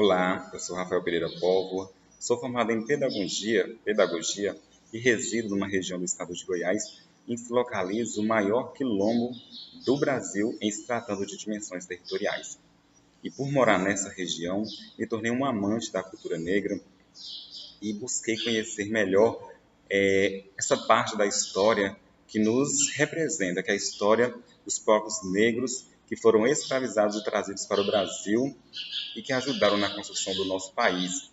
Olá, eu sou Rafael Pereira Póvoa, sou formado em pedagogia e resido numa região do estado de Goiás em que se localiza o maior quilombo do Brasil em se tratando de dimensões territoriais. E por morar nessa região, me tornei um amante da cultura negra e busquei conhecer melhor essa parte da história que nos representa, que é a história dos povos negros que foram escravizados e trazidos para o Brasil e que ajudaram na construção do nosso país,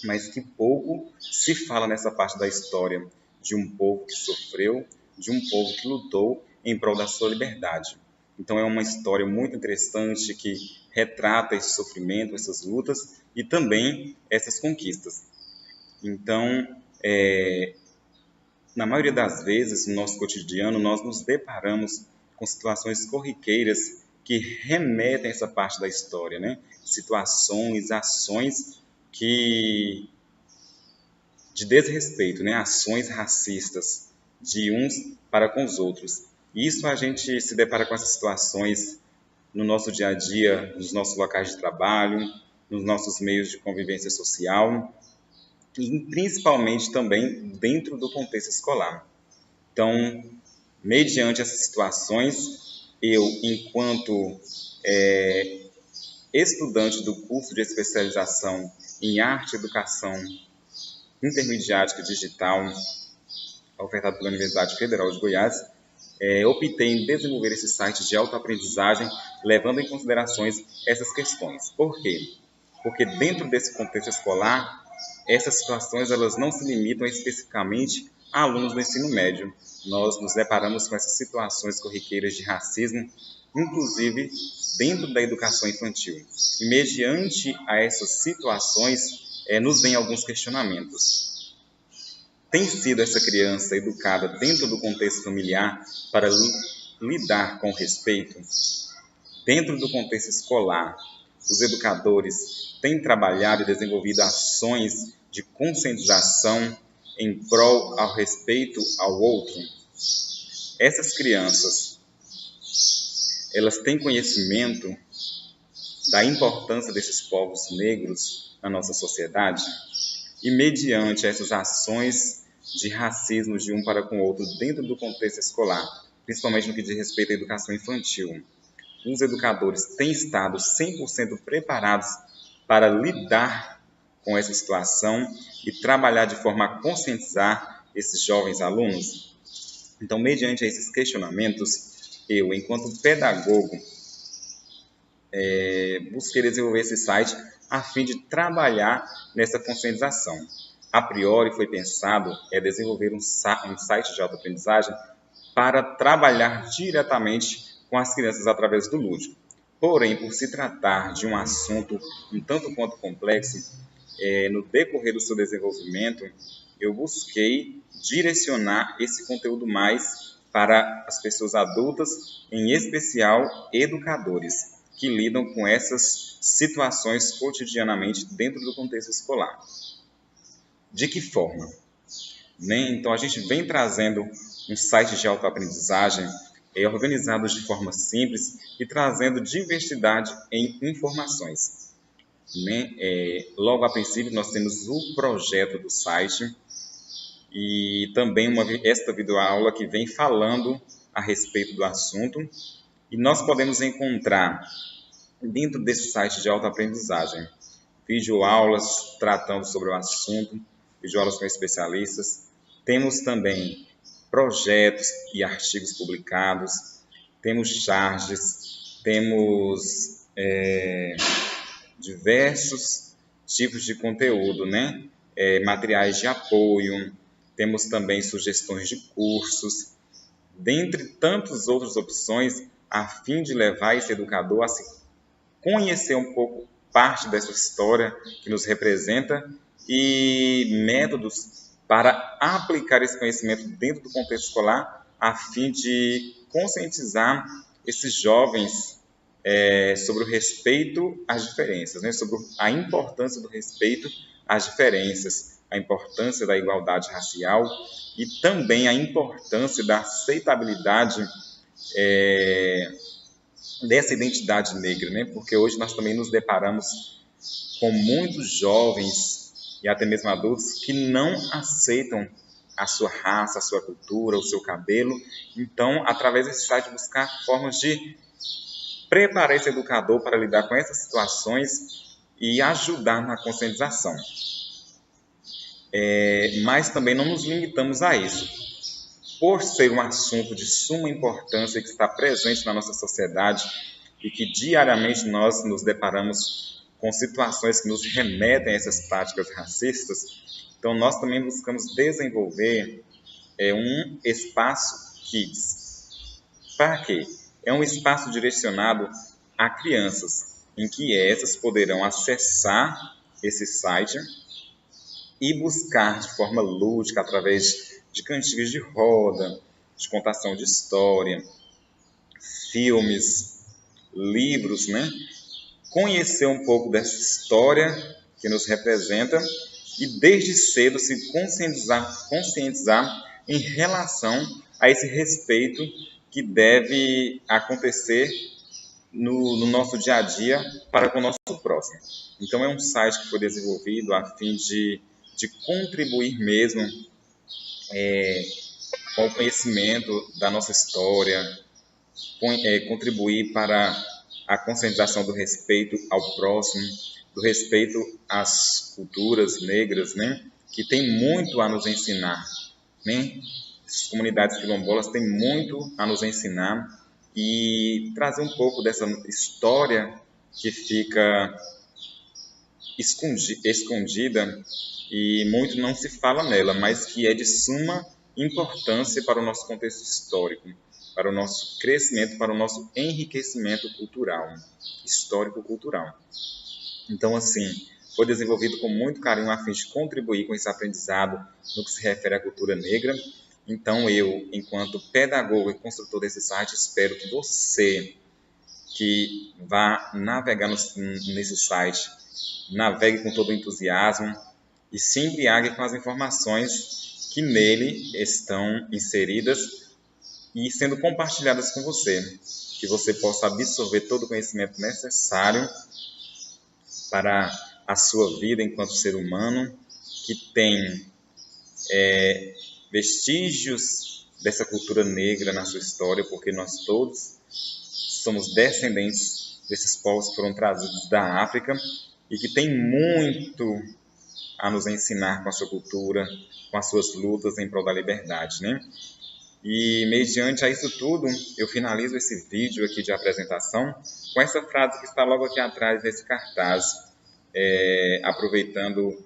mas que pouco se fala nessa parte da história de um povo que sofreu, de um povo que lutou em prol da sua liberdade. Então é uma história muito interessante que retrata esse sofrimento, essas lutas e também essas conquistas. Então, na maioria das vezes, no nosso cotidiano, nós nos deparamos com situações corriqueiras que remetem a essa parte da história, né? Situações, ações de desrespeito, né? Ações racistas de uns para com os outros. E isso a gente se depara com essas situações no nosso dia a dia, nos nossos locais de trabalho, nos nossos meios de convivência social e principalmente também dentro do contexto escolar. Então, mediante essas situações, eu, enquanto estudante do curso de especialização em arte e educação intermediática digital, ofertado pela Universidade Federal de Goiás, optei em desenvolver esse site de autoaprendizagem, levando em considerações essas questões. Por quê? Porque dentro desse contexto escolar, essas situações elas não se limitam especificamente a alunos do ensino médio. Nós nos deparamos com essas situações corriqueiras de racismo, inclusive dentro da educação infantil. E mediante a essas situações, nos vêm alguns questionamentos. Tem sido essa criança educada dentro do contexto familiar para lidar com respeito? Dentro do contexto escolar, os educadores têm trabalhado e desenvolvido ações de conscientização em prol ao respeito ao outro? Essas crianças, elas têm conhecimento da importância desses povos negros na nossa sociedade? E mediante essas ações de racismo de um para com o outro dentro do contexto escolar, principalmente no que diz respeito à educação infantil, os educadores têm estado 100% preparados para lidar com essa situação e trabalhar de forma a conscientizar esses jovens alunos? Então, mediante esses questionamentos, eu, enquanto pedagogo, busquei desenvolver esse site a fim de trabalhar nessa conscientização. A priori, foi pensado desenvolver um site de autoaprendizagem para trabalhar diretamente com as crianças através do lúdico. Porém, por se tratar de um assunto um tanto quanto complexo, no decorrer do seu desenvolvimento, eu busquei direcionar esse conteúdo mais para as pessoas adultas, em especial educadores, que lidam com essas situações cotidianamente dentro do contexto escolar. De que forma? Então, a gente vem trazendo um site de autoaprendizagem organizados de forma simples e trazendo diversidade em informações. Logo a princípio, nós temos o projeto do site e também esta videoaula que vem falando a respeito do assunto. E nós podemos encontrar dentro desse site de autoaprendizagem videoaulas tratando sobre o assunto, videoaulas com especialistas. Temos também projetos e artigos publicados, temos charges, temos diversos tipos de conteúdo, materiais de apoio, temos também sugestões de cursos, dentre tantas outras opções, a fim de levar esse educador a se conhecer um pouco parte dessa história que nos representa e métodos para aplicar esse conhecimento dentro do contexto escolar, a fim de conscientizar esses jovens sobre o respeito às diferenças, sobre a importância do respeito às diferenças, a importância da igualdade racial e também a importância da aceitabilidade dessa identidade negra, porque hoje nós também nos deparamos com muitos jovens e até mesmo adultos que não aceitam a sua raça, a sua cultura, o seu cabelo. Então, através desse site, buscar formas de preparar esse educador para lidar com essas situações e ajudar na conscientização. Mas também não nos limitamos a isso. Por ser um assunto de suma importância que está presente na nossa sociedade e que diariamente nós nos deparamos com situações que nos remetem a essas práticas racistas, então nós também buscamos desenvolver um espaço Kids. Para quê? É um espaço direcionado a crianças, em que essas poderão acessar esse site e buscar de forma lúdica, através de cantigas de roda, de contação de história, filmes, livros, né? Conhecer um pouco dessa história que nos representa e desde cedo se conscientizar em relação a esse respeito que deve acontecer no nosso dia a dia para com o nosso próximo. Então, é um site que foi desenvolvido a fim de contribuir mesmo com o conhecimento da nossa história, contribuir para a conscientização do respeito ao próximo, do respeito às culturas negras, né, que tem muito a nos ensinar, né? As comunidades quilombolas têm muito a nos ensinar e trazer um pouco dessa história que fica escondida e muito não se fala nela, mas que é de suma importância para o nosso contexto histórico, para o nosso crescimento, para o nosso enriquecimento cultural, histórico-cultural. Então, assim, foi desenvolvido com muito carinho a fim de contribuir com esse aprendizado no que se refere à cultura negra. Então, eu, enquanto pedagogo e construtor desse site, espero que você que vá navegar nesse site, navegue com todo o entusiasmo e se embriague com as informações que nele estão inseridas e sendo compartilhadas com você, que você possa absorver todo o conhecimento necessário para a sua vida enquanto ser humano, que tem vestígios dessa cultura negra na sua história, porque nós todos somos descendentes desses povos que foram trazidos da África e que tem muito a nos ensinar com a sua cultura, com as suas lutas em prol da liberdade, né? E, mediante a isso tudo, eu finalizo esse vídeo aqui de apresentação com essa frase que está logo aqui atrás desse cartaz, aproveitando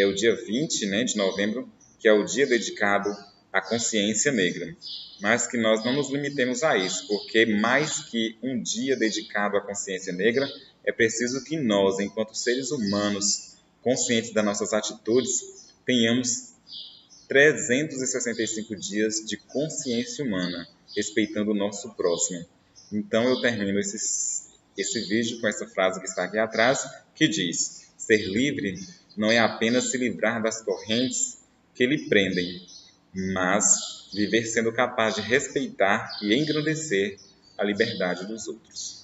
o dia 20, né, de novembro, que é o dia dedicado à consciência negra. Mas que nós não nos limitemos a isso, porque mais que um dia dedicado à consciência negra, é preciso que nós, enquanto seres humanos, conscientes das nossas atitudes, tenhamos 365 dias de consciência humana, respeitando o nosso próximo. Então, eu termino esse vídeo com essa frase que está aqui atrás, que diz: ser livre não é apenas se livrar das correntes que lhe prendem, mas viver sendo capaz de respeitar e engrandecer a liberdade dos outros.